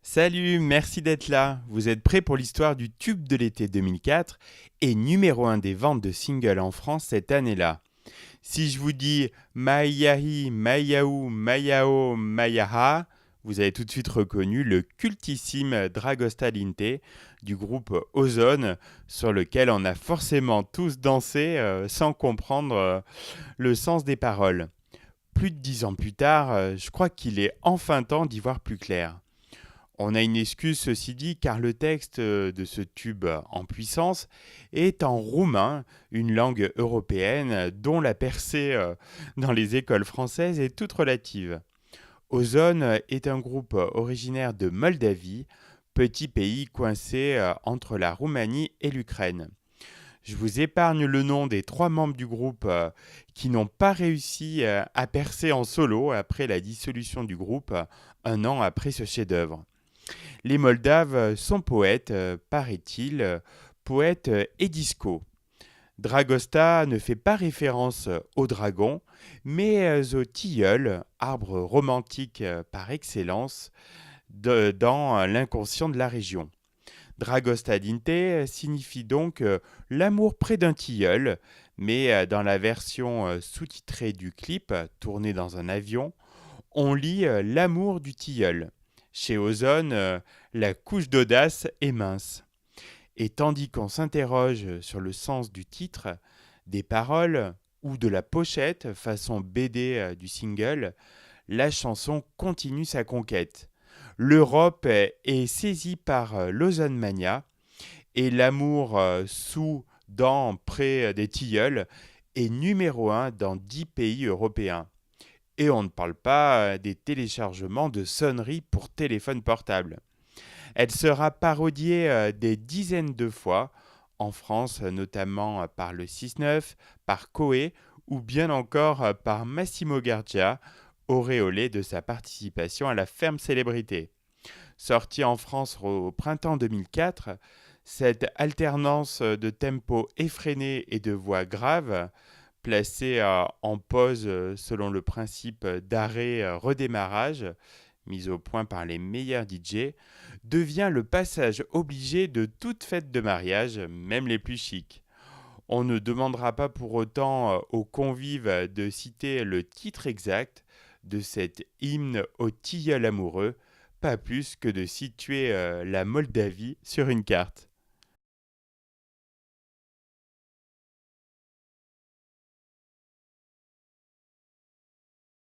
Salut, merci d'être là. Vous êtes prêts pour l'histoire du tube de l'été 2004 et numéro un des ventes de singles en France cette année-là. Si je vous dis Maiyahi, Maiyaou, Maiao, Maiaha, vous avez tout de suite reconnu le cultissime Dragosta Linte du groupe Ozone, sur lequel on a forcément tous dansé sans comprendre le sens des paroles. Plus de 10 ans plus tard, je crois qu'il est enfin temps d'y voir plus clair. On a une excuse, ceci dit, car le texte de ce tube en puissance est en roumain, une langue européenne dont la percée dans les écoles françaises est toute relative. Ozone est un groupe originaire de Moldavie, petit pays coincé entre la Roumanie et l'Ukraine. Je vous épargne le nom des trois membres du groupe qui n'ont pas réussi à percer en solo après la dissolution du groupe, un an après ce chef-d'œuvre. Les Moldaves sont poètes, paraît-il, poètes et disco. Dragosta ne fait pas référence au dragon, mais au tilleul, arbre romantique par excellence, dans l'inconscient de la région. Dragosta Dinte signifie donc l'amour près d'un tilleul, mais dans la version sous-titrée du clip, tournée dans un avion, on lit l'amour du tilleul. Chez Ozone, la couche d'audace est mince. Et tandis qu'on s'interroge sur le sens du titre, des paroles ou de la pochette façon BD du single, la chanson continue sa conquête. L'Europe est saisie par l'Ozone Mania et l'amour sous, dans, près des tilleuls est numéro un dans 10 pays européens. Et on ne parle pas des téléchargements de sonneries pour téléphone portable. Elle sera parodiée des dizaines de fois, en France notamment par le 6-9, par Coé ou bien encore par Massimo Gardia, auréolé de sa participation à la ferme célébrité. Sortie en France au printemps 2004, cette alternance de tempo effréné et de voix grave, placée en pause selon le principe d'arrêt-redémarrage, mis au point par les meilleurs DJ, devient le passage obligé de toute fête de mariage, même les plus chics. On ne demandera pas pour autant aux convives de citer le titre exact de cet hymne au tilleul amoureux, pas plus que de situer la Moldavie sur une carte.